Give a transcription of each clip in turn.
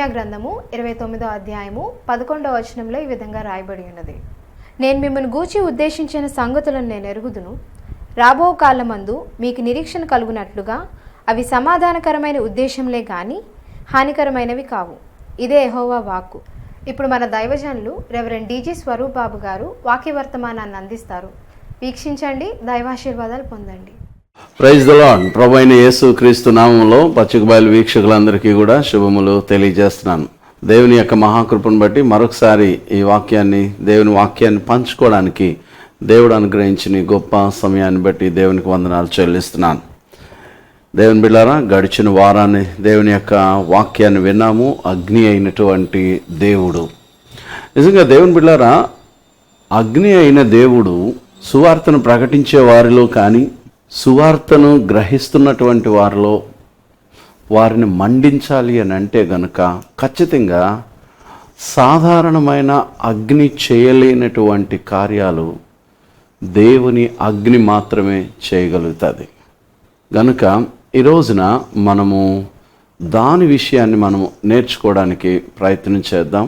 ఇర్మియా గ్రంథము 29వ అధ్యాయము 11వ వచనంలో ఈ విధంగా రాయబడి ఉన్నది. నేను మిమ్మల్ని గూర్చి ఉద్దేశించిన సంగతులను నేను ఎరుగుదును. రాబో కాలమందు మీకు నిరీక్షణ కలుగునట్లుగా అవి సమాధానకరమైన ఉద్దేశంలే కానీ హానికరమైనవి కావు. ఇదే యెహోవా వాక్కు. ఇప్పుడు మన దైవజనులు రెవరెండ్ డీజీ స్వరూప్ బాబు గారు వాక్య వర్తమానాన్ని అందిస్తారు. వీక్షించండి, దైవాశీర్వాదాలు పొందండి. Praise the lord. ప్రభు అయిన యేసు క్రీస్తు నామములో పచ్చికబయలు వీక్షకులందరికీ కూడా శుభములు తెలియజేస్తున్నాను. దేవుని యొక్క మహాకృపను బట్టి మరొకసారి ఈ దేవుని వాక్యాన్ని పంచుకోవడానికి దేవుడు అనుగ్రహించిన గొప్ప సమయాన్ని బట్టి దేవునికి వందనాలు చెల్లిస్తున్నాను. దేవుని బిడ్డలారా, గడిచిన వారాన్ని దేవుని యొక్క వాక్యాన్ని విన్నాము. అగ్ని అయినటువంటి దేవుడు, నిజంగా దేవుని బిడ్డలారా, అగ్ని అయిన దేవుడు సువార్తను ప్రకటించే వారిలో కానీ సువార్తను గ్రహిస్తున్నటువంటి వారిలో వారిని మండించాలి అని అంటే గనుక ఖచ్చితంగా సాధారణమైన అగ్ని చేయలేనటువంటి కార్యాలు దేవుని అగ్ని మాత్రమే చేయగలుగుతుంది. గనుక ఈ రోజున మనము దాని విషయాన్ని మనము నేర్చుకోవడానికి ప్రయత్నం చేద్దాం.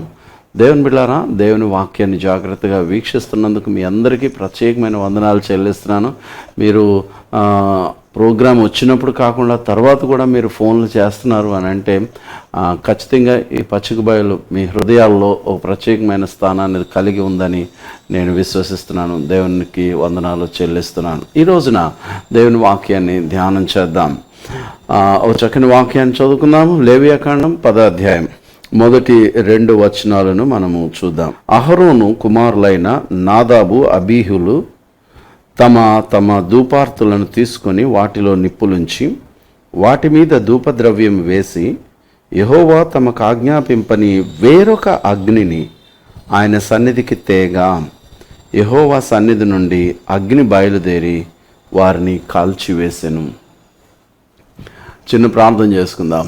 దేవుని బిడ్డలారా, దేవుని వాక్యాన్ని జాగ్రత్తగా వీక్షిస్తున్నందుకు మీ అందరికీ ప్రత్యేకమైన వందనాలు చెల్లిస్తున్నాను. మీరు ప్రోగ్రాం వచ్చినప్పుడు కాకుండా తర్వాత కూడా మీరు ఫోన్లు చేస్తున్నారు అని అంటే ఖచ్చితంగా ఈ పచ్చికబయలు మీ హృదయాల్లో ఒక ప్రత్యేకమైన స్థానాన్ని కలిగి ఉందని నేను విశ్వసిస్తున్నాను. దేవునికి వందనాలు చెల్లిస్తున్నాను. ఈ రోజున దేవుని వాక్యాన్ని ధ్యానం చేద్దాం. ఒక చక్కని వాక్యాన్ని చదువుకుందాము. లేవియాకాండం 10వ అధ్యాయం మొదటి 2 వచనాలను మనము చూద్దాం. అహరోను కుమారులైన నాదాబు, అబీహులు తమ తమ ధూపార్తులను తీసుకొని వాటిలో నిప్పులుంచి వాటి మీద ధూపద్రవ్యం వేసి యెహోవా తమకు ఆజ్ఞాపింపని వేరొక అగ్నిని ఆయన సన్నిధికి తేగా యెహోవా సన్నిధి నుండి అగ్ని బయలుదేరి వారిని కాల్చివేసెను. చిన్న ప్రార్థన చేసుకుందాం.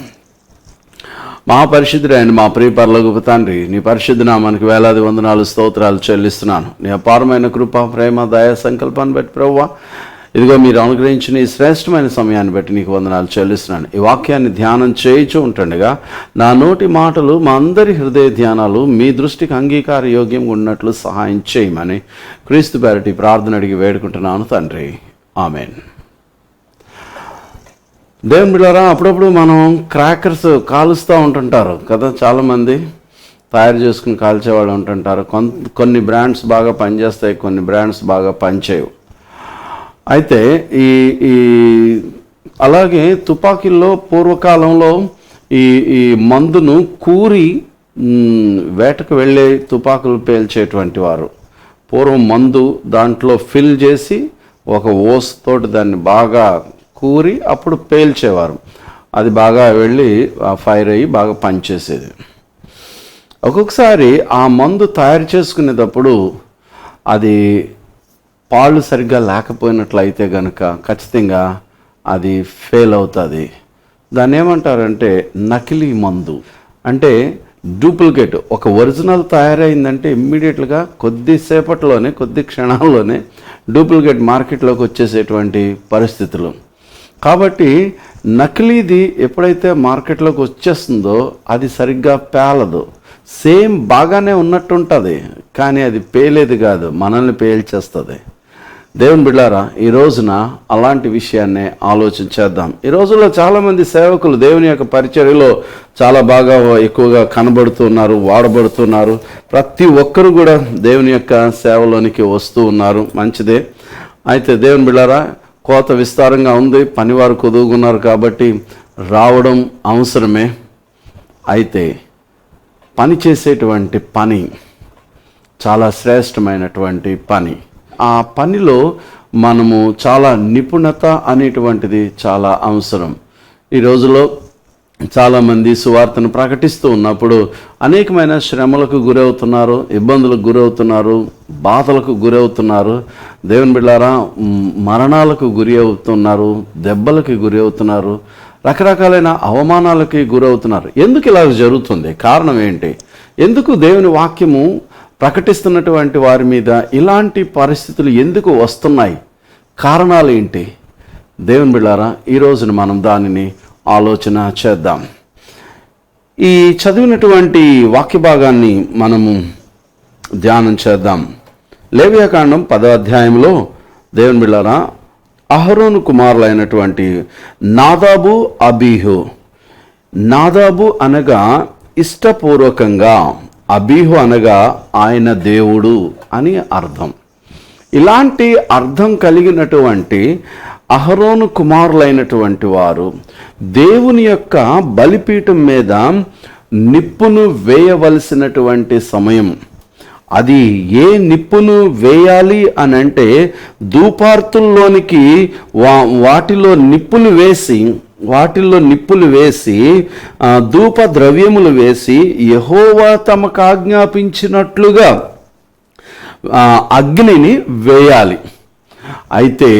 మహాపరిశుద్ధుడైన మా ప్రియ పరలోకపు తండ్రి, నీ పరిశుద్ధ నామానికి వేలాది వందనాలు, స్తోత్రాలు చెల్లిస్తున్నాను. నీ అపారమైన కృప, ప్రేమ, దయా సంకల్పాన్ని బట్టి ప్రభువా, ఇదిగో మీరు అనుగ్రహించిన ఈ శ్రేష్టమైన సమయాన్ని బట్టి నీకు వందనాలు చెల్లిస్తున్నాను. ఈ వాక్యాన్ని ధ్యానం చేయించు ఉంటుండగా నా నోటి మాటలు, మా అందరి హృదయ ధ్యానాలు మీ దృష్టికి అంగీకార యోగ్యంగా ఉన్నట్లు సహాయం చేయమని క్రీస్తు పేరటి ప్రార్థన అడిగి వేడుకుంటున్నాను తండ్రి, ఆమెన్. దేవుని బిడ్డలారా, అప్పుడప్పుడు మనం క్రాకర్స్ కాలుస్తూ ఉంటుంటారు కదా, చాలామంది తయారు చేసుకుని కాల్చేవాళ్ళు ఉంటుంటారు. కొన్ని బ్రాండ్స్ బాగా పనిచేస్తాయి, కొన్ని బ్రాండ్స్ బాగా పనిచేయవు. అయితే ఈ అలాగే తుపాకీల్లో పూర్వకాలంలో ఈ మందును కూరి వేటకు వెళ్ళే తుపాకులు పేల్చేటువంటి వారు పూర్వం మందు దాంట్లో ఫిల్ చేసి ఒక ఓస్ తోటి దాన్ని బాగా కూరి అప్పుడు పేల్చేవారు. అది బాగా వెళ్ళి ఫైర్ అయ్యి బాగా పనిచేసేది. ఒక్కొక్కసారి ఆ మందు తయారు చేసుకునేటప్పుడు అది పాళ్ళు సరిగ్గా లేకపోయినట్లయితే కనుక ఖచ్చితంగా అది ఫెయిల్ అవుతుంది. దాన్ని ఏమంటారంటే నకిలీ మందు. అంటే డూప్లికేట్. ఒక ఒరిజినల్ తయారైందంటే ఇమ్మీడియట్గా కొద్దిసేపట్లోనే, కొద్ది క్షణాల్లోనే డూప్లికేట్ మార్కెట్లోకి వచ్చేసేటువంటి పరిస్థితులు. కాబట్టి నకిలీది ఎప్పుడైతే మార్కెట్లోకి వచ్చేస్తుందో అది సరిగ్గా పేలదు. సేమ్ బాగానే ఉన్నట్టుంటుంది, కానీ అది పేలేది కాదు, మనల్ని పేల్చేస్తుంది. దేవుని బిడ్డలారా, ఈ రోజున అలాంటి విషయాన్నే ఆలోచించేద్దాం. ఈ రోజుల్లో చాలామంది సేవకులు దేవుని యొక్క పరిచర్యలో చాలా బాగా ఎక్కువగా కనబడుతున్నారు, వాడబడుతున్నారు. ప్రతి ఒక్కరు కూడా దేవుని యొక్క సేవలోనికి వస్తూ ఉన్నారు, మంచిదే. అయితే దేవుని బిడ్డలారా, కోత విస్తారంగా ఉంది, పనివారు కొదువుకున్నారు కాబట్టి రావడం అవసరమే. అయితే పని చేసేటువంటి పని చాలా శ్రేష్టమైనటువంటి పని. ఆ పనిలో మనము చాలా నిపుణత అనేటువంటిది చాలా అవసరం. ఈ రోజులో చాలామంది సువార్తను ప్రకటిస్తూ ఉన్నప్పుడు అనేకమైన శ్రమలకు గురవుతున్నారు, ఇబ్బందులకు గురవుతున్నారు, బాధలకు గురవుతున్నారు. దేవుని బిడ్డలారా, మరణాలకు గురి అవుతున్నారు, దెబ్బలకి గురి అవుతున్నారు, రకరకాలైన అవమానాలకి గురవుతున్నారు. ఎందుకు ఇలా జరుగుతుంది? కారణం ఏంటి? ఎందుకు దేవుని వాక్యము ప్రకటిస్తున్నటువంటి వారి మీద ఇలాంటి పరిస్థితులు ఎందుకు వస్తున్నాయి? కారణాలు ఏంటి? దేవుని బిడ్డలారా, ఈ రోజున మనం దానిని ఆలోచన చేద్దాం. ఈ చదివినటువంటి వాక్య భాగాన్ని మనము ధ్యానం చేద్దాం. లేవియాకాండం 10వ అధ్యాయంలో దేవుని బిడ్డలారా, అహరోను కుమారులైనటువంటి నాదాబు, అబీహు. నాదాబు అనగా ఇష్టపూర్వకంగా, అబీహు అనగా ఆయన దేవుడు అని అర్థం. ఇలాంటి అర్థం కలిగినటువంటి అహరోను కుమారులైనటువంటి వారు దేవుని యొక్క బలిపీఠం మీద నిప్పును వేయవలసినటువంటి సమయం. అది ఏ నిప్పును వేయాలి అని అంటే, ధూపార్తుల్లోనికి వాటిలో నిప్పులు వేసి ధూప ద్రవ్యములు వేసి యెహోవా తమకు ఆజ్ఞాపించినట్లుగా అగ్నిని వేయాలి. అయితే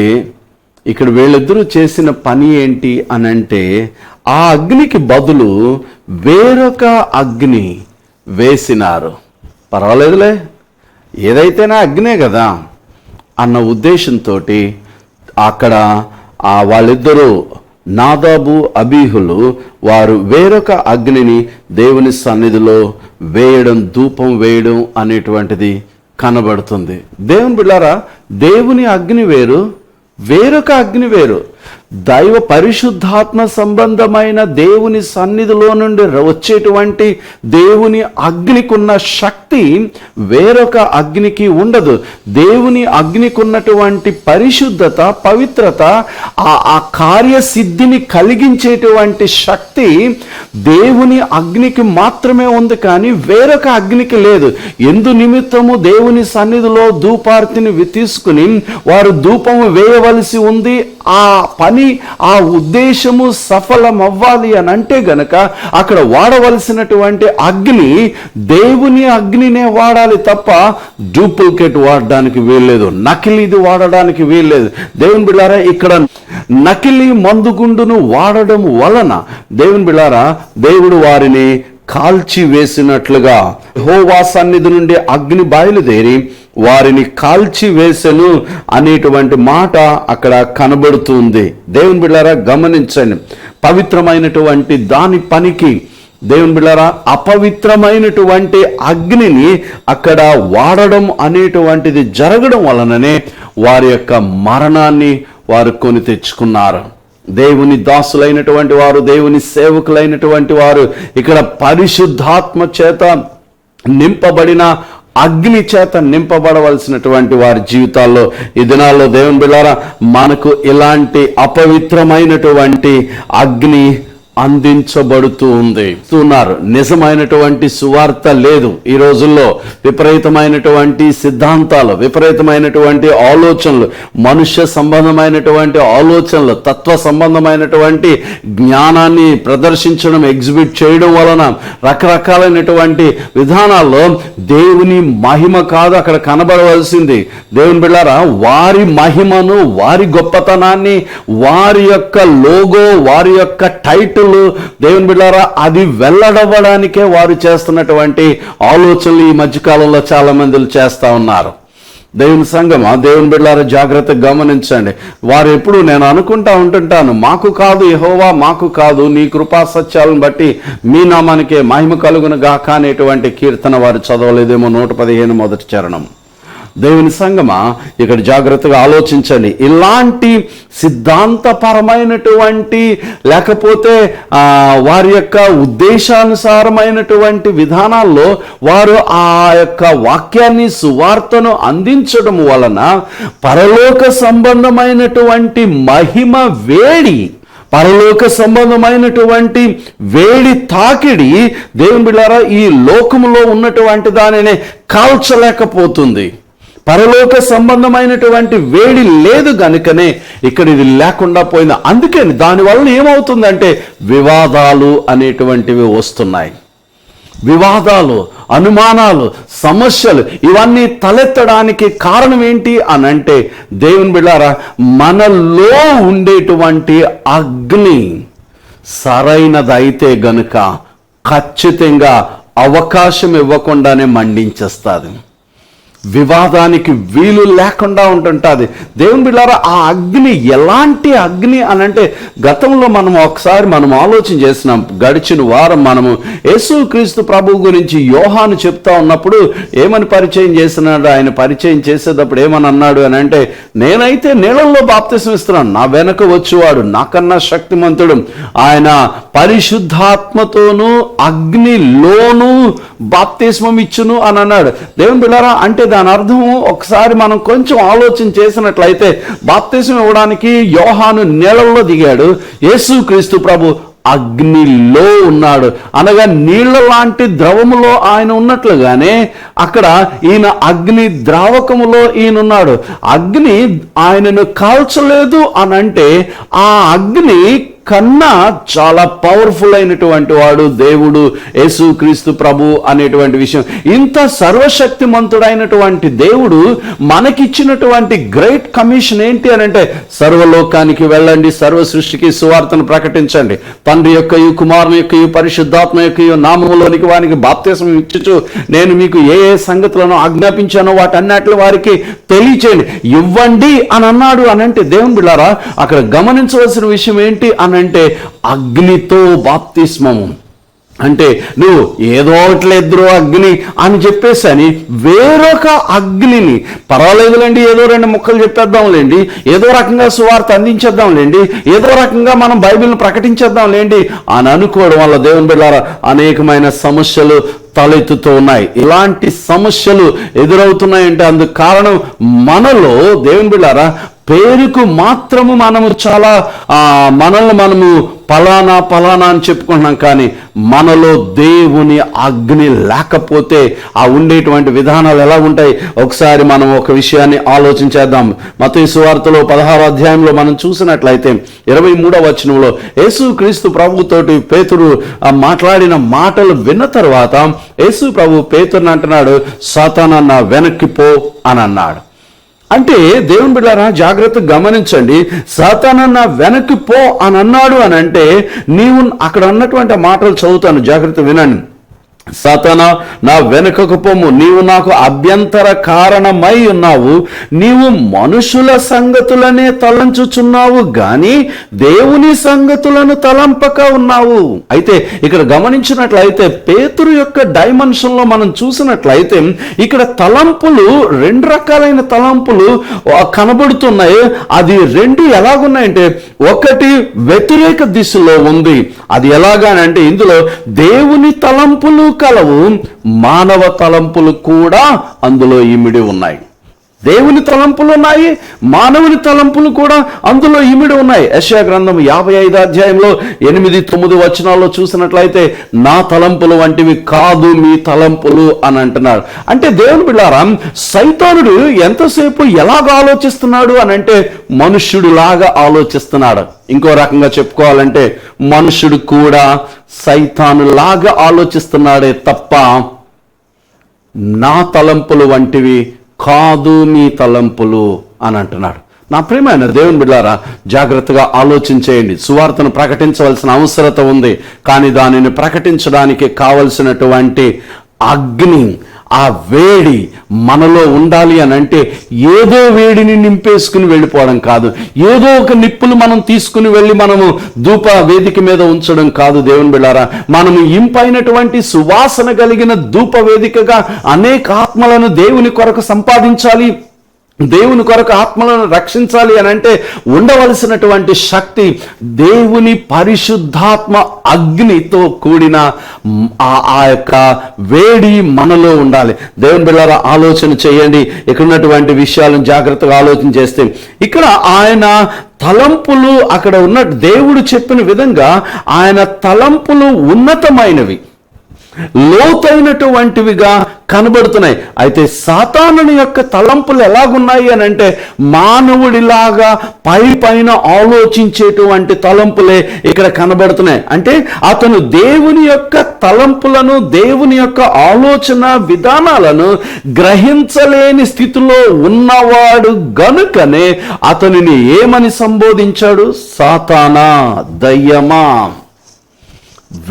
ఇక్కడ వీళ్ళిద్దరూ చేసిన పని ఏంటి అని అంటే, ఆ అగ్నికి బదులు వేరొక అగ్ని వేసినారు. పర్వాలేదులే, ఏదైతేనా అగ్నే కదా అన్న ఉద్దేశంతో అక్కడ వాళ్ళిద్దరూ నాదాబు, అబీహులు వారు వేరొక అగ్నిని దేవుని సన్నిధిలో వేయడం, ధూపం వేయడం అనేటువంటిది కనబడుతుంది. దేవుని బిడ్డలారా, దేవుని అగ్ని వేరు, వేరొక అగ్ని వేరు. దైవ పరిశుద్ధాత్మ సంబంధమైన దేవుని సన్నిధిలో నుండి వచ్చేటువంటి దేవుని అగ్నికి ఉన్న శక్తి వేరొక అగ్నికి ఉండదు. దేవుని అగ్నికి ఉన్నటువంటి పరిశుద్ధత, పవిత్రత, ఆ కార్యసిద్ధిని కలిగించేటువంటి శక్తి దేవుని అగ్నికి మాత్రమే ఉంది, కానీ వేరొక అగ్నికి లేదు. ఎందు నిమిత్తము దేవుని సన్నిధిలో ధూపార్తిని తీసుకుని వారు ధూపము వేయవలసి ఉంది. ఆ పని, ఆ ఉద్దేశము సఫలం అవ్వాలి అని అంటే గనక అక్కడ వాడవలసినటువంటి అగ్ని దేవుని అగ్నినే వాడాలి తప్ప డూప్లికేట్ వాడడానికి వీల్లేదు, నకిలీది వాడడానికి వీల్లేదు. దేవుని బిడ్డారా, ఇక్కడ నకిలీ మందుగుండును వాడడం వలన దేవుని బిడ్డారా, దేవుడు వారిని కాల్చి వేసినట్లుగా యెహోవా సన్నిధి నుండి అగ్ని బయలుదేరి వారిని కాల్చి వేసెను అనేటువంటి మాట అక్కడ కనబడుతుంది. దేవుని బిడ్డలారా గమనించండి, పవిత్రమైనటువంటి దాని పనికి దేవుని బిడ్డలారా అపవిత్రమైనటువంటి అగ్నిని అక్కడ వాడడం అనేటువంటిది జరగడం వలననే వారి యొక్క మరణాన్ని వారు కొని తెచ్చుకున్నారు. దేవుని దాసులైనటువంటి వారు, దేవుని సేవకులైనటువంటి వారు ఇక్కడ పరిశుద్ధాత్మ చేత నింపబడిన, అగ్ని చేత నింపబడవలసినటువంటి వారి జీవితాల్లో ఈ దినాల్లో దేవుని బిడ్డలారా మనకు ఇలాంటి అపవిత్రమైనటువంటి అగ్ని అందించబడుతూ ఉంది. నిజమైనటువంటి సువార్త లేదు ఈ రోజుల్లో. విపరీతమైనటువంటి సిద్ధాంతాలు, విపరీతమైనటువంటి ఆలోచనలు, మనుష్య సంబంధమైనటువంటి ఆలోచనలు, తత్వ సంబంధమైనటువంటి జ్ఞానాన్ని ప్రదర్శించడం, ఎగ్జిబిట్ చేయడం వలన రకరకాలైనటువంటి విధానాల్లో దేవుని మహిమ కాదు అక్కడ కనబడవలసింది. దేవుని బిడ్డలారా, వారి మహిమను, వారి గొప్పతనాన్ని, వారి యొక్క లోగో, వారి యొక్క టైటిల్, దేవుని బిడ్డలారా అది వెల్లడవ్వడానికే వారు చేస్తున్నటువంటి ఆలోచనలు ఈ మధ్యకాలంలో చాలా మంది చేస్తా ఉన్నారు. దేవుని సంఘమా, దేవుని బిడ్డలారా జాగ్రత్తగా గమనించండి. వారు ఎప్పుడు నేను అనుకుంటా ఉంటుంటాను, మాకు కాదు యెహోవా, మాకు కాదు, నీ కృపా సత్యాలను బట్టి మీ నామానికే మహిమ కలుగును గాక అనేటువంటి కీర్తన వారు చదవలేదేమో. 115 మొదటి చరణం. దేవుని సంగమా ఇక్కడ జాగ్రత్తగా ఆలోచించండి. ఇలాంటి సిద్ధాంతపరమైనటువంటి లేకపోతే వారి యొక్క ఉద్దేశానుసారమైనటువంటి విధానాల్లో వారు ఆ యొక్క వాక్యాన్ని, సువార్తను అందించడం వలన పరలోక సంబంధమైనటువంటి మహిమ వేడి, పరలోక సంబంధమైనటువంటి వేడి తాకిడి దేవుని బిడ్డలారా ఈ లోకములో ఉన్నటువంటి దానిని కాల్చలేకపోతుంది. పరలోక సంబంధమైనటువంటి వేడి లేదు గనుకనే ఇక్కడ ఇది లేకుండా పోయింది. అందుకని దానివల్ల ఏమవుతుందంటే వివాదాలు అనేటువంటివి వస్తున్నాయి. వివాదాలు, అనుమానాలు, సమస్యలు ఇవన్నీ తలెత్తడానికి కారణం ఏంటి అని అంటే, దేవుని బిడ్డలారా మనలో ఉండేటువంటి అగ్ని సరైనదైతే గనుక ఖచ్చితంగా అవకాశం ఇవ్వకుండానే మండించేస్తుంది. వివాదానికి వీలు లేకుండా ఉంటుంటుంది. దేవుని బిడ్డలారా, ఆ అగ్ని ఎలాంటి అగ్ని అని అంటే, గతంలో మనం ఒకసారి మనం ఆలోచన చేసినాం. గడిచిన వారం మనము యేసుక్రీస్తు ప్రభువు గురించి యోహాను చెప్తా ఉన్నప్పుడు ఏమని పరిచయం చేసినాడు? ఆయన పరిచయం చేసేటప్పుడు ఏమని అన్నాడు అని అంటే, నేనైతే నీళ్ళల్లో బాప్తిసం ఇస్తున్నాను, నా వెనక వచ్చేవాడు నాకన్నా శక్తిమంతుడు, ఆయన పరిశుద్ధాత్మతోనూ అగ్నిలోనూ బాప్తిస్మం ఇచ్చును అని అన్నాడు. దేవుని బిడ్డలారా, అంటే దాని అర్థం ఒకసారి మనం కొంచెం ఆలోచన చేసినట్లయితే, బాప్తిస్మం ఇవ్వడానికి యోహాను నీళ్ళల్లో దిగాడు, యేసుక్రీస్తు ప్రభు అగ్నిలో ఉన్నాడు. అనగా నీళ్ల లాంటి ద్రవములో ఆయన ఉన్నట్లుగానే అక్కడ ఈయన అగ్ని ద్రావకములో ఈయన ఉన్నాడు. అగ్ని ఆయనను కాల్చలేదు అని అంటే, ఆ అగ్ని కన్నా చాలా పవర్ఫుల్ అయినటువంటి వాడు దేవుడు యేసుక్రీస్తు ప్రభు అనేటువంటి విషయం. ఇంత సర్వశక్తిమంతుడైనటువంటి దేవుడు మనకిచ్చినటువంటి గ్రేట్ కమిషన్ ఏంటి అని అంటే, సర్వలోకానికి వెళ్ళండి, సర్వ సృష్టికి సువార్తను ప్రకటించండి, తండ్రి యొక్కయు కుమారుని యొక్కయు పరిశుద్ధాత్మ యొక్కయు నామములోనికి వారికి బాప్తిస్మం ఇచ్చుచు నేను మీకు ఏ ఏ సంగతులను ఆజ్ఞాపించానో వాటన్నిటిని వారికి తెలియచేయండి, ఇవ్వండి అని అన్నాడు. అని అంటే దేవుని బిడ్డలారా, అక్కడ గమనించవలసిన విషయం ఏంటి అని అంటే, అగ్నితో బాప్తిస్మము. అంటే నువ్వు ఏదో ఒకట్లేద్దరు అగ్ని అని చెప్పేసని వేరొక అగ్నిని, పర్వాలేదులేండి ఏదో 2 ముక్కలు చెప్పేద్దాంలేండి, ఏదో రకంగా సువార్త అందించేద్దాంలేండి, ఏదో రకంగా మనం బైబిల్ని ప్రకటించేద్దాంలేండి అని అనుకోవడం వల్ల దేవుని బిడ్డలారా అనేకమైన సమస్యలు తలెత్తుతూ ఉన్నాయి. ఇలాంటి సమస్యలు ఎదురవుతున్నాయంటే అందుకు కారణం మనలో దేవుని బిడ్డలారా పేరుకు మాత్రము మనము చాలా మనల్ని మనము పలానా అని చెప్పుకుంటున్నాం, కానీ మనలో దేవుని అగ్ని లేకపోతే ఆ ఉండేటువంటి విధానాలు ఎలా ఉంటాయి? ఒకసారి మనం ఒక విషయాన్ని ఆలోచించేద్దాం. మత్తయి సువార్తలో 16వ అధ్యాయంలో మనం చూసినట్లయితే 23వ వచనంలో యేసుక్రీస్తు ప్రభుతోటి పేతురు మాట్లాడిన మాటలు విన్న తర్వాత యేసు ప్రభు పేతురుని అంటున్నాడు, సాతానా నా వెనక్కి పో అని అన్నాడు. అంటే దేవుని బిడ్డలారా జాగ్రత్తగా గమనించండి, సాతానా నా వెనక్కి పో అని అన్నాడు అని అంటే, నీవు అక్కడ అన్నటువంటి మాటలు చదువుతాను, జాగ్రత్త వినండి. సాతానా నా వెనుకకు పొమ్ము, నీవు నాకు అభ్యంతర కారణమై ఉన్నావు, నీవు మనుషుల సంగతులనే తలంచుచున్నావు గాని దేవుని సంగతులను తలంపక ఉన్నావు. అయితే ఇక్కడ గమనించినట్లయితే పేతురు యొక్క డైమెన్షన్ లో మనం చూసినట్లయితే ఇక్కడ తలంపులు 2 రకాలైన తలంపులు కనబడుతున్నాయి. అది 2 ఎలాగున్నాయంటే, ఒకటి వ్యతిరేక దిశలో ఉంది. అది ఎలాగానంటే, ఇందులో దేవుని తలంపులు కలవు, మానవ తలంపులు కూడా అందులో ఇమిడి ఉన్నాయి. దేవుని తలంపులు ఉన్నాయి, మానవుని తలంపులు కూడా అందులో ఇమిడి ఉన్నాయి. యెషయా గ్రంథం 55వ అధ్యాయంలో 8-9 వచనాల్లో చూసినట్లయితే, నా తలంపులు వంటివి కాదు మీ తలంపులు అని అంటున్నాడు. అంటే దేవుని బిడ్డలారా, సైతానుడు ఎంతసేపు ఎలాగ ఆలోచిస్తున్నాడు అని అంటే, మనుష్యుడు లాగా ఆలోచిస్తున్నాడు. ఇంకో రకంగా చెప్పుకోవాలంటే, మనుష్యుడు కూడా సైతాను లాగా ఆలోచిస్తున్నాడే తప్ప నా తలంపులు వంటివి కాదు మీ తలంపులు అని అంటున్నాడు. నా ప్రియమైన దేవుని బిడ్డలారా జాగ్రత్తగా ఆలోచించేయండి. సువార్తను ప్రకటించవలసిన అవసరత ఉంది, కానీ దానిని ప్రకటించడానికి కావలసినటువంటి అగ్ని, ఆ వేడి మనలో ఉండాలి అని అంటే, ఏదో వేడిని నింపేసుకుని వెళ్ళిపోవడం కాదు, ఏదో ఒక నిప్పులు మనం తీసుకుని వెళ్ళి మనము ధూప వేదిక మీద ఉంచడం కాదు. దేవుని బిడ్డలారా, మనము ఇంపైనటువంటి సువాసన కలిగిన ధూప వేదికగా అనేక ఆత్మలను దేవుని కొరకు సంపాదించాలి, దేవుని కొరకు ఆత్మలను రక్షించాలి అని అంటే ఉండవలసినటువంటి శక్తి దేవుని పరిశుద్ధాత్మ అగ్నితో కూడిన ఆ యొక్క వేడి మనలో ఉండాలి. దేవుని బిడ్డలారా ఆలోచన చేయండి. ఇక్కడ ఉన్నటువంటి విషయాలను జాగ్రత్తగా ఆలోచన చేస్తే, ఇక్కడ ఆయన తలంపులు అక్కడ ఉన్న దేవుడు చెప్పిన విధంగా ఆయన తలంపులు ఉన్నతమైనవి, లోతైనటువంటివిగా కనబడుతున్నాయి. అయితే సాతానుని యొక్క తలంపులు ఎలాగున్నాయి అని అంటే, మానవుడిలాగా పైన ఆలోచించేటువంటి తలంపులే ఇక్కడ కనబడుతున్నాయి. అంటే అతను దేవుని యొక్క తలంపులను, దేవుని యొక్క ఆలోచన విధానాలను గ్రహించలేని స్థితిలో ఉన్నవాడు గనుకనే అతనిని ఏమని సంబోధించాడు? సాతానా, దయ్యమా,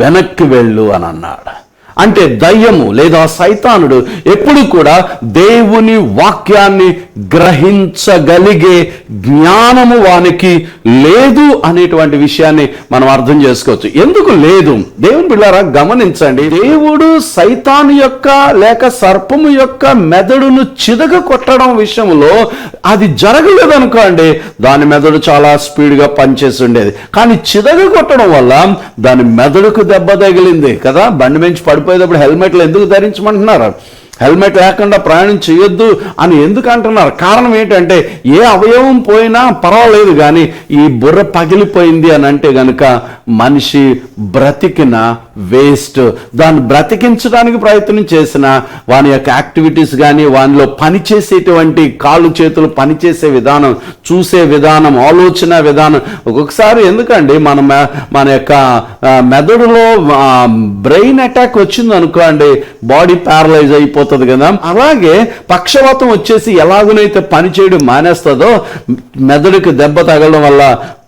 వెనక్కి వెళ్ళు అని అన్నాడు. అంటే దయ్యము లేదా సైతానుడు ఎప్పుడు కూడా దేవుని వాక్యాన్ని గ్రహించగలిగే జ్ఞానము వానికి లేదు అనేటువంటి విషయాన్ని మనం అర్థం చేసుకోవచ్చు. ఎందుకు లేదు? దేవుని బిడ్డలారా గమనించండి, దేవుడు సైతాను యొక్క లేక సర్పము యొక్క మెదడును చితక కొట్టడం విషయంలో అది జరగలేదు అనుకోండి, దాని మెదడు చాలా స్పీడ్గా పనిచేసి ఉండేది. కానీ చితక కొట్టడం వల్ల దాని మెదడుకు దెబ్బ తగిలింది కదా. బండి నుంచి పడిపోయేటప్పుడు హెల్మెట్లు ఎందుకు ధరించమంటున్నారు? హెల్మెట్ లేకుండా ప్రయాణం చేయొద్దు అని ఎందుకు అంటున్నారు? కారణం ఏంటంటే ఏ అవయవం పోయినా పర్వాలేదు, కానీ ఈ బుర్ర పగిలిపోయింది అని అంటే గనుక మనిషి బ్రతికిన వేస్ట్. దాన్ని బ్రతికించడానికి ప్రయత్నం చేసిన వాని యొక్క యాక్టివిటీస్ కానీ వానిలో పనిచేసేటువంటి కాళ్ళు చేతులు పనిచేసే విధానం, చూసే విధానం, ఆలోచన విధానం ఒక్కొక్కసారి ఎందుకండి మన యొక్క మెదడులో బ్రెయిన్ అటాక్ వచ్చింది అనుకోండి, బాడీ ప్యారలైజ్ అయిపోతుంది కదా. అలాగే పక్షవాతం వచ్చేసి ఎలాగునైతే పనిచేయడం మానేస్తుందో మెదడుకి దెబ్బ తగలడం వల్ల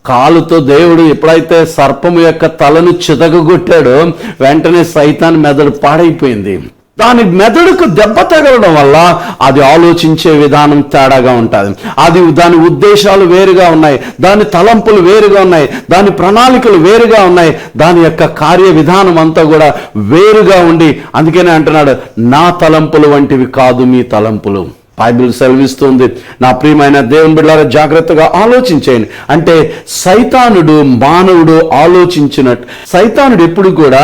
కాలుతో దేవుడు ఎప్పుడైతే సర్పము యొక్క తలను చితకగొట్టాడో వెంటనే సైతాన్ మెదడు పాడైపోయింది. దాని మెదడుకు దెబ్బ తగలడం వల్ల అది ఆలోచించే విధానం తేడాగా ఉంటుంది. దాని ఉద్దేశాలు వేరుగా ఉన్నాయి, దాని తలంపులు వేరుగా ఉన్నాయి, దాని ప్రణాళికలు వేరుగా ఉన్నాయి, దాని యొక్క కార్య విధానం అంతా కూడా వేరుగా ఉండి, అందుకనే అంటున్నాడు, నా తలంపులు వంటివి కాదు మీ తలంపులు. బైబిల్ సెలవిస్తుంది. నా ప్రియమైన దేవుని బిడ్డలారా జాగ్రత్తగా ఆలోచించేయండి. అంటే సైతానుడు మానవుడు సైతానుడు ఎప్పుడు కూడా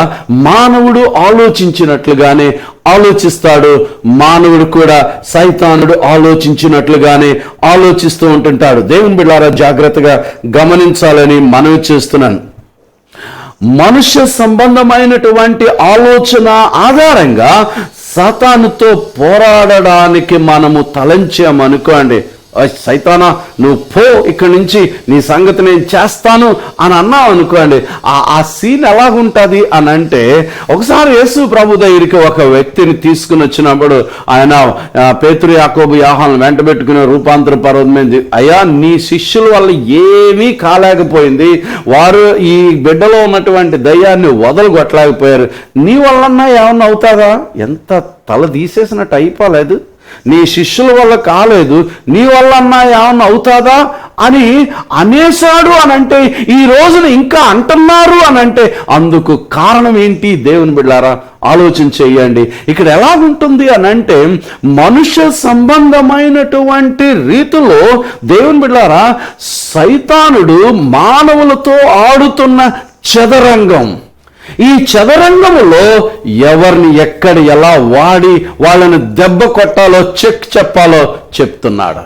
మానవుడు ఆలోచించినట్లుగానే ఆలోచిస్తాడు. మానవుడు కూడా సైతానుడు ఆలోచించినట్లుగానే ఆలోచిస్తూ ఉంటుంటాడు. దేవుని బిడ్డలారా జాగ్రత్తగా గమనించాలని మనవి చేస్తున్నాను. మనుష్య సంబంధమైనటువంటి ఆలోచన ఆధారంగా సాతానుతో పోరాడడానికి మనము తలంచామనుకోండి, సైతానా నువ్వు పో ఇక్కడి నుంచి, నీ సంగతి నేను చేస్తాను అని అన్నావు అనుకోండి, ఆ సీన్ ఎలాగుంటుంది అని అంటే, ఒకసారి యేసు ప్రభు దగ్గరికి ఒక వ్యక్తిని తీసుకుని వచ్చినప్పుడు ఆయన పేతురు యాకోబు యోహాను వెంట పెట్టుకునే రూపాంతర పర్వతం మీద, అయ్యా నీ శిష్యుల వల్ల ఏమీ కాలేకపోయింది, వారు ఈ బిడ్డలో ఉన్నటువంటి దయ్యాన్ని వదలగొట్టలేకపోయారు, నీ వల్లన్నా ఏమన్నా అవుతారా? ఎంత తల తీసేసినట్టు అయిపోలేదు, నీ శిష్యుల వల్ల కాలేదు, నీ వల్ల అన్నా ఏమన్నా అవుతాదా అని అనేశాడు అని అంటే, ఈ రోజున ఇంకా అంటున్నారు అని అంటే అందుకు కారణం ఏంటి? దేవుని బిడ్డలారా ఆలోచన చేయండి. ఇక్కడ ఎలాగుంటుంది అని అంటే, మనుష్య సంబంధమైనటువంటి రీతిలో దేవుని బిడ్డలారా సైతానుడు మానవులతో ఆడుతున్న చదరంగం. ఈ చదరంగములో ఎవరిని ఎక్కడ ఎలా వాడి వాళ్ళని దెబ్బ కొట్టాలో చెప్పాలో చెప్తున్నాడు.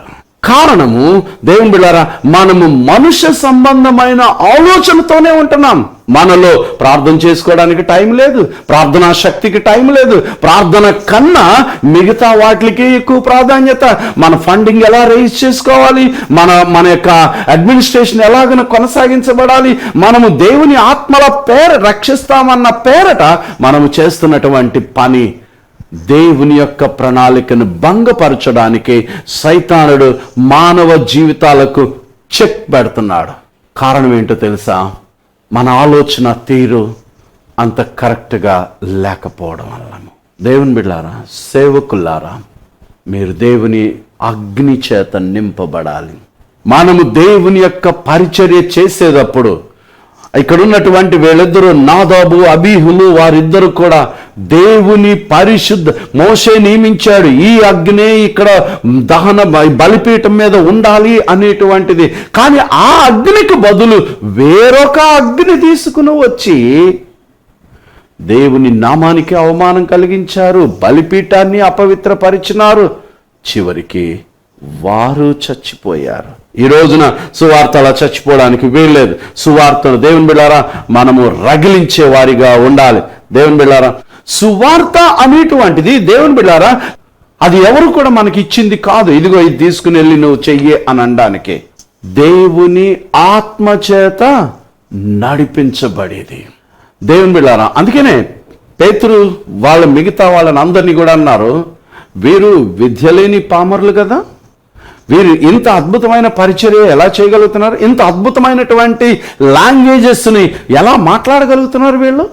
కారణము దేవుని బిడ్డలారా మనము మనుష్య సంబంధమైన ఆలోచనతోనే ఉంటున్నాం. మనలో ప్రార్థన చేసుకోవడానికి టైం లేదు, ప్రార్థనా శక్తికి టైం లేదు, ప్రార్థన కన్నా మిగతా వాటికి ఎక్కువ ప్రాధాన్యత. మన ఫండింగ్ ఎలా రైజ్ చేసుకోవాలి, మన యొక్క అడ్మినిస్ట్రేషన్ ఎలాగైనా కొనసాగించబడాలి, మనము దేవుని ఆత్మల రక్షిస్తామన్న పేరట మనము చేస్తున్నటువంటి పని దేవుని యొక్క ప్రణాళికను భంగపరచడానికి సైతానుడు మానవ జీవితాలకు చెక్ పెడుతున్నాడు. కారణం ఏంటో తెలుసా? మన ఆలోచన తీరు అంత కరెక్ట్గా లేకపోవడం వల్ల. దేవుని బిడ్డలారా, సేవకులారా, మీరు దేవుని అగ్ని చేత నింపబడాలి. మనము దేవుని యొక్క పరిచర్య చేసేటప్పుడు ఇక్కడ ఉన్నటువంటి వీళ్ళిద్దరూ నాదాబు అబీహులు, వారిద్దరు కూడా దేవుని పరిశుద్ధ మోషే నియమించాడు, ఈ అగ్నే ఇక్కడ దహన బలిపీఠం మీద ఉండాలి అనేటువంటిది. కానీ ఆ అగ్నికి బదులు వేరొక అగ్ని తీసుకుని వచ్చి దేవుని నామానికి అవమానం కలిగించారు, బలిపీఠాన్ని అపవిత్రపరిచినారు, చివరికి వారు చచ్చిపోయారు. ఈ రోజున సువార్త అలా చచ్చిపోవడానికి వీల్లేదు. సువార్తను దేవుని బిడ్డలారా మనము రగిలించే వారిగా ఉండాలి. దేవుని బిడ్డలారా సువార్త అనేటువంటిది దేవుని బిడ్డలారా అది ఎవరు కూడా మనకి ఇచ్చింది కాదు, ఇదిగో ఇది తీసుకుని వెళ్ళి నువ్వు చెయ్యి అని అనడానికి. దేవుని ఆత్మచేత నడిపించబడేది. దేవుని బిడ్డలారా అందుకనే పేతురు వాళ్ళ మిగతా వాళ్ళని అందరినీ కూడా అన్నారు, వీరు విద్య లేని పామరులు కదా, వీరు ఇంత అద్భుతమైన పరిచర్య ఎలా చేయగలుగుతున్నారు, ఇంత అద్భుతమైనటువంటి లాంగ్వేజెస్ని ఎలా మాట్లాడగలుగుతున్నారు వీళ్ళు?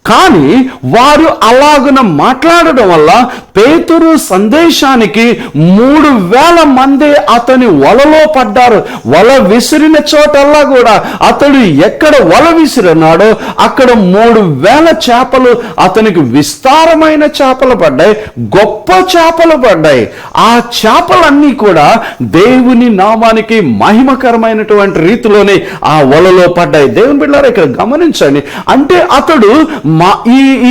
కానీ వారు అలాగున మాట్లాడడం వల్ల పేతురు సందేశానికి 3,000 మంది అతని వలలో పడ్డారు. వల విసిరిన చోటల్లా కూడా అతడు ఎక్కడ వల విసిరినాడో అక్కడ 3,000 చేపలు అతనికి విస్తారమైన చేపలు పడ్డాయి, గొప్ప చేపలు పడ్డాయి. ఆ చేపలన్నీ కూడా దేవుని నామానికి మహిమకరమైనటువంటి రీతిలోనే ఆ వలలో పడ్డాయి. దేవుని బిడ్డలారా, ఇక్కడ గమనించండి. అంటే అతడు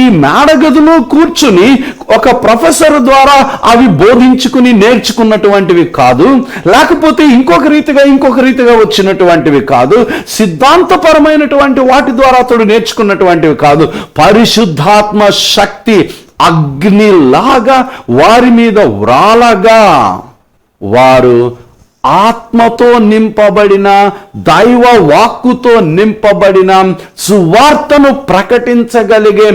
ఈ మేడగదిలో కూర్చుని ఒక ప్రొఫెసర్ ద్వారా అవి బోధించుకుని నేర్చుకున్నటువంటివి కాదు, లేకపోతే ఇంకొక రీతిగా వచ్చినటువంటివి కాదు, సిద్ధాంతపరమైనటువంటి వాటి ద్వారా అతడు నేర్చుకున్నటువంటివి కాదు. పరిశుద్ధాత్మ శక్తి అగ్నిలాగా వారి మీద వ్రాలగా వారు ఆత్మతో నింపబడిన, దైవ వాక్కుతో నింపబడిన సువార్తను ప్రకటించగలిగే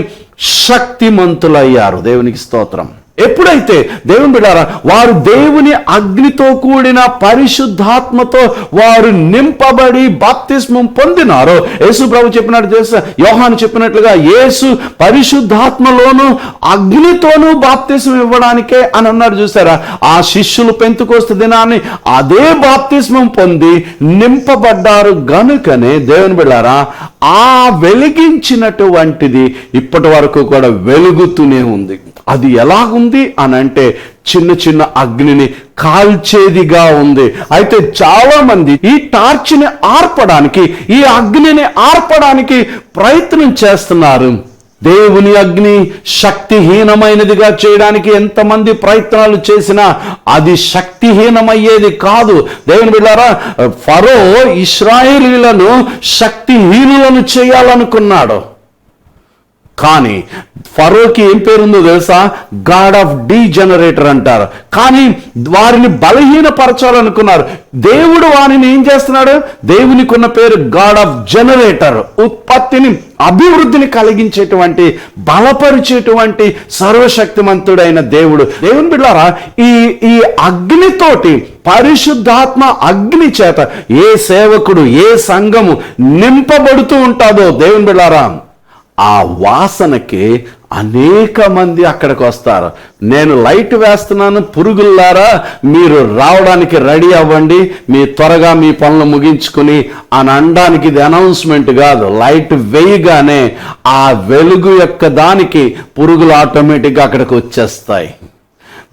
శక్తిమంతులయ్యారు. దేవునికి స్తోత్రం. ఎప్పుడైతే దేవుని బిడ్డారా వారు దేవుని అగ్నితో కూడిన పరిశుద్ధాత్మతో వారు నింపబడి బాప్తిస్మం పొందినారో, యేసు ప్రభు చెప్పినట్టు తెలుసా, యోహాను చెప్పినట్లుగా యేసు పరిశుద్ధాత్మలోను అగ్నితోనూ బాప్తిస్మం ఇవ్వడానికే అని అన్నారు. చూసారా, ఆ శిష్యులు పెంతెకోస్తు దినాన్ని అదే బాప్తిస్మం పొంది నింపబడ్డారు. గనుకనే దేవుని బిడ్డారా ఆ వెలిగించినటువంటిది ఇప్పటి వరకు కూడా వెలుగుతూనే ఉంది. అది ఎలాగుంది అని అంటే చిన్న చిన్న అగ్నిని కాల్చేదిగా ఉంది. అయితే చాలా మంది ఈ టార్చ్ని ఆర్పడానికి, ఈ అగ్నిని ఆర్పడానికి ప్రయత్నం చేస్తున్నారు. దేవుని అగ్ని శక్తిహీనమైనదిగా చేయడానికి ఎంతమంది ప్రయత్నాలు చేసినా అది శక్తిహీనమయ్యేది కాదు. దేవుని బిడ్డారా, ఫరో ఇశ్రాయేలీయులను శక్తిహీనులను చేయాలనుకున్నాడు. కానీ ఫరోకి ఏం పేరుందో తెలుసా? గాడ్ ఆఫ్ డీజనరేటర్ అంటారు. కానీ వారిని బలహీనపరచాలనుకున్నారు. దేవుడు వారిని ఏం చేస్తున్నాడు? దేవునికి ఉన్న పేరు గాడ్ ఆఫ్ జనరేటర్, ఉత్పత్తిని అభివృద్ధిని కలిగించేటువంటి, బలపరిచేటువంటి సర్వశక్తిమంతుడైన దేవుడు. దేవుని బిడ్డలారా, ఈ అగ్నితోటి, పరిశుద్ధాత్మ అగ్ని చేత ఏ సేవకుడు, ఏ సంఘము నింపబడుతూ ఉంటాదో దేవుని బిడ్డలారా, ఆ వాసనకి అనేక మంది అక్కడికి వస్తారు. నేను లైట్ వేస్తున్నాను, పురుగుల్లారా మీరు రావడానికి రెడీ అవ్వండి, మీ త్వరగా మీ పనులు ముగించుకుని అని అనడానికి ఇది అనౌన్స్మెంట్ కాదు. లైట్ వేయగానే ఆ వెలుగు యొక్క దానికి పురుగులు ఆటోమేటిక్గా అక్కడికి వచ్చేస్తాయి.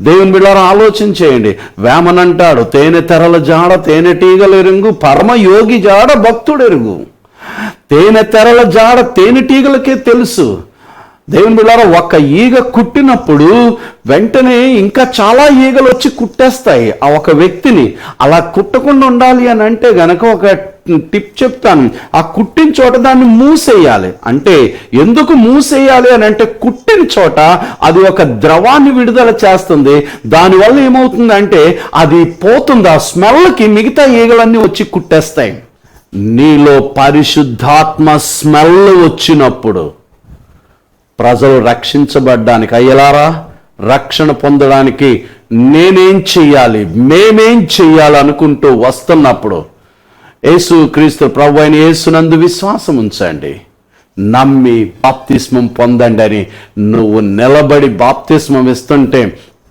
దేవుని బిడ్డలారా ఆలోచన చేయండి. వేమనంటాడు, తేనె తెరల జాడ తేనెటీగలు ఎరుగు, పరమయోగి జాడ భక్తుడు ఎరుగు. తేనె తెరల జాడ తేనెటీగలకే తెలుసు. దేవుని బిడ్డలారా, ఒక్క ఈగ కుట్టినప్పుడు వెంటనే ఇంకా చాలా ఈగలు వచ్చి కుట్టేస్తాయి ఆ ఒక వ్యక్తిని. అలా కుట్టకుండా ఉండాలి అని అంటే గనక ఒక టిప్ చెప్తాను. ఆ కుట్టిన చోట దాన్ని మూసేయాలి. అంటే ఎందుకు మూసేయాలి అని అంటే, కుట్టిన చోట అది ఒక ద్రవాన్ని విడుదల చేస్తుంది. దానివల్ల ఏమవుతుందంటే అది పోతుంది. ఆ స్మెల్కి మిగతా ఈగలన్నీ వచ్చి కుట్టేస్తాయి. నీలో పరిశుద్ధాత్మ స్మెల్ వచ్చినప్పుడు ప్రజలు రక్షించబడ్డానికి, అయ్యలారా రక్షణ పొందడానికి నేనేం చెయ్యాలి, మేమేం చెయ్యాలి అనుకుంటూ వస్తున్నప్పుడు యేసు క్రీస్తు ప్రభు అయిన యేసునందు విశ్వాసం ఉంచండి, నమ్మి బాప్తిస్మం పొందండి అని నువ్వు నిలబడి బాప్తిస్మం ఇస్తుంటే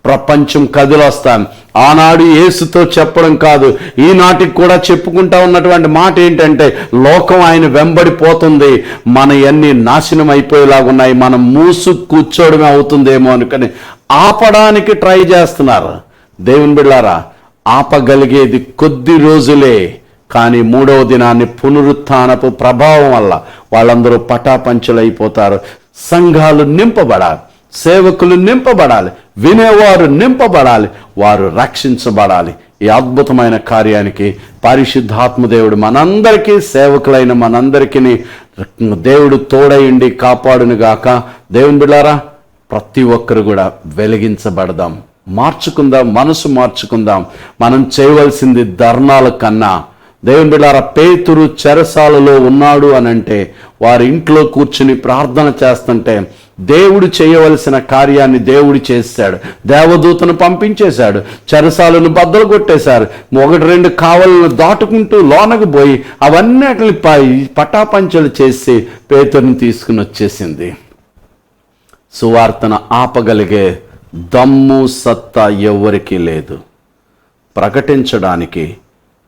ప్రపంచం కదిలొస్తాను. ఆనాడు యేసుతో చెప్పడం కాదు, ఈనాటికి కూడా చెప్పుకుంటా ఉన్నటువంటి మాట ఏంటంటే, లోకం ఆయన వెంబడిపోతుంది, మన అన్ని నాశనం అయిపోయేలాగున్నాయి, మనం మూసు కూర్చోవడమే అవుతుందేమో అనుకుని ఆపడానికి ట్రై చేస్తున్నారు. దేవుని బిడ్డలారా, ఆపగలిగేది కొద్ది రోజులే. కానీ 3వ దినాన్ని పునరుత్థానపు ప్రభావం వల్ల వాళ్ళందరూ పటాపంచలైపోతారు. సంఘాలు నింపబడాలి, సేవకులు నింపబడాలి, వినేవారు నింపబడాలి, వారు రక్షించబడాలి. ఈ అద్భుతమైన కార్యానికి పరిశుద్ధాత్మ దేవుడు మనందరికీ, సేవకులైన మనందరికీ దేవుడు తోడయుండి కాపాడునుగాక. దేవుని బిడ్డలారా, ప్రతి ఒక్కరు కూడా వెలిగించబడదాం, మార్చుకుందాం, మనసు మార్చుకుందాం. మనం చేయవలసింది ధర్నాల కన్నా, దేవుని బిడ్డలారా, పేతురు చెరసాలలో ఉన్నాడు అని అంటే వారి ఇంట్లో కూర్చుని ప్రార్థన చేస్తుంటే దేవుడు చేయవలసిన కార్యాన్ని దేవుడు చేశాడు. దేవదూతను పంపించేశాడు, చెరసాలను బద్దలు కొట్టేశారు, 1-2 కావలను దాటుకుంటూ లోనకు పోయి అవన్నిటిని పటాపంచలు చేసి పేతురుని తీసుకుని వచ్చేసింది. సువార్తను ఆపగలిగే దమ్ము సత్తా ఎవరికీ లేదు. ప్రకటించడానికి,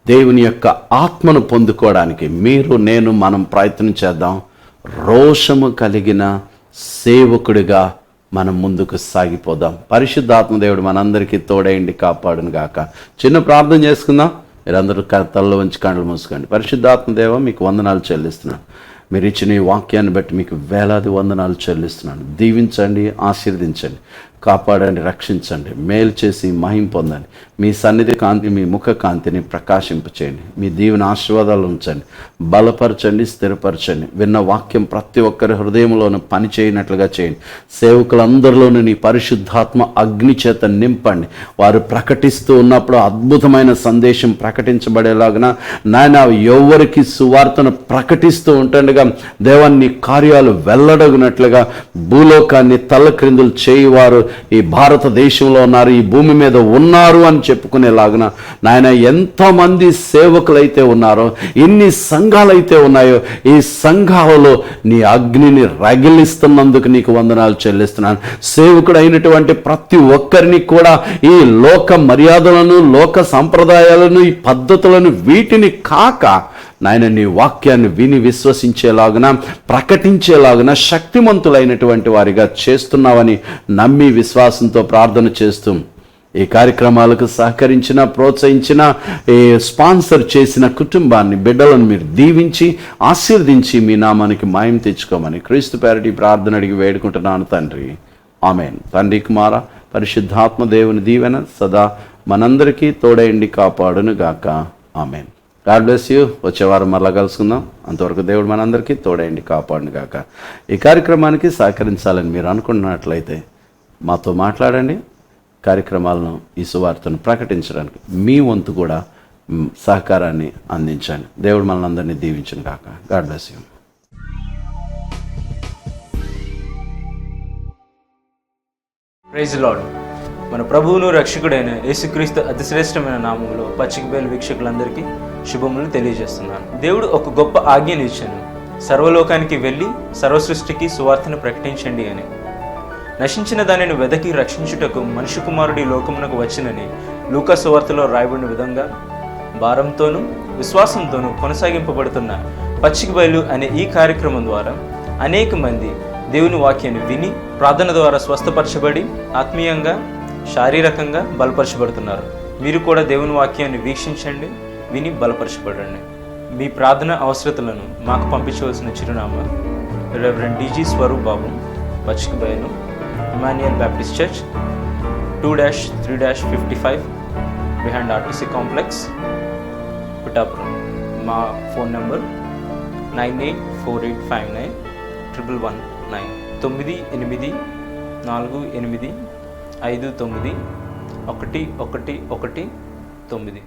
దేవుని యొక్క ఆత్మను పొందుకోవడానికి మనం ప్రయత్నం చేద్దాం. రోషము కలిగిన సేవకుడిగా మనం ముందుకు సాగిపోదాం. పరిశుద్ధాత్మ దేవుడు మనందరికీ తోడైండి కాపాడును గాక. చిన్న ప్రార్థన చేసుకుందాం. మీరందరూ తలలో వంచి కళ్ళు మూసుకోండి. పరిశుద్ధాత్మ దేవ, మీకు వందనాలు చెల్లిస్తున్నాను. మీరు ఇచ్చిన ఈ వాక్యాన్ని బట్టి మీకు వేలాది వందనాలు చెల్లిస్తున్నాను. దీవించండి, ఆశీర్వదించండి, కాపాడండి, రక్షించండి, మేలు చేసి మహిమ పొందండి. మీ సన్నిధి కాంతి, మీ ముఖ కాంతిని ప్రకాశింపచేయండి. మీ దీవెన ఆశీర్వాదాలు ఉంచండి, బలపరచండి, స్థిరపరచండి. విన్న వాక్యం ప్రతి ఒక్కరి హృదయంలోనూ పని చేయనట్లుగా చేయండి. సేవకులందరిలోనూ నీ పరిశుద్ధాత్మ అగ్ని చేత నింపండి. వారు ప్రకటిస్తూ ఉన్నప్పుడు అద్భుతమైన సందేశం ప్రకటించబడేలాగా నాయన, ఎవరికి సువార్తను ప్రకటిస్తూ ఉంటుండగా దేవాన్ని కార్యాలు వెల్లడగునట్లుగా భూలోకాన్ని తల్లక్రిందులు చేయువారు ఈ భారతదేశంలో ఉన్నారు, ఈ భూమి మీద ఉన్నారు అని చెప్పుకునేలాగున నాయన, ఎంతమంది సేవకులైతే ఉన్నారో, ఎన్ని సంఘాలైతే ఉన్నాయో, ఈ సంఘాలలో నీ అగ్నిని రగిలిస్తున్నందుకు నీకు వందనాలు చెల్లిస్తున్నాను. సేవకుడు అయినటువంటి ప్రతి ఒక్కరిని కూడా ఈ లోక మర్యాదలను, లోక సంప్రదాయాలను, ఈ పద్ధతులను, వీటిని కాక నాయన నీ వాక్యాన్ని విని విశ్వసించేలాగున, ప్రకటించేలాగున శక్తిమంతులైనటువంటి వారిగా చేస్తున్నావని నమ్మి విశ్వాసంతో ప్రార్థన చేస్తూ ఈ కార్యక్రమాలకు సహకరించిన, ప్రోత్సహించిన, స్పాన్సర్ చేసిన కుటుంబాన్ని, బిడ్డలను మీరు దీవించి ఆశీర్వదించి మీ నామానికి మాయం తెచ్చుకోమని క్రీస్తు పేరటి ప్రార్థన అడిగి వేడుకుంటున్నాను తండ్రి. ఆమేన్. తండ్రి, కుమార, పరిశుద్ధాత్మ దేవుని దీవెన సదా మనందరికీ తోడైండి కాపాడును గాక. ఆమేన్. God bless you. వచ్చేవారం మరలా కలుసుకుందాం. అంతవరకు దేవుడు మనందరికీ తోడైండి కాపాడును గాక. ఈ కార్యక్రమానికి సహకరించాలని మీరు అనుకుంటున్నట్లయితే మాతో మాట్లాడండి. కార్యక్రమాలను, ఈ సువార్తను ప్రకటించడానికి మీ వంతు కూడా సహకారాన్ని అందించండి. దేవుడు మనల్ని అందరినీ దీవించును గాక. God bless you. Praise Lord. మన ప్రభువును రక్షకుడైన యేసుక్రీస్తు అతిశ్రేష్టమైన నామంలో పచ్చికబయలు వీక్షకులందరికీ శుభములు తెలియజేస్తున్నాను. దేవుడు ఒక గొప్ప ఆజ్ఞను ఇచ్చాను, సర్వలోకానికి వెళ్ళి సర్వసృష్టికి సువార్తను ప్రకటించండి అని. నశించిన దానిని వెదకి రక్షించుటకు మనిషి కుమారుడి లోకమునకు వచ్చినని లూకా సువార్తలో రాయబడిన విధంగా భారంతోనూ విశ్వాసంతోనూ కొనసాగింపబడుతున్న పచ్చికబయలు అనే ఈ కార్యక్రమం ద్వారా అనేక మంది దేవుని వాక్యాన్ని విని ప్రార్థన ద్వారా స్వస్థపరచబడి ఆత్మీయంగా, శారీరకంగా బలపరచబడుతున్నారు. మీరు కూడా దేవుని వాక్యాన్ని వీక్షించండి, విని బలపరచబడండి. మీ ప్రార్థన అవసరతలను మాకు పంపించవలసిన చిరునామా రెవరెండ్ DG స్వరూప్ బాబు, పచ్చికబయలు, Emmanuel Baptist church, 2-3-55 behind RTC complex, Pithapuram. మా ఫోన్ నెంబర్ 9848591119 9848591119.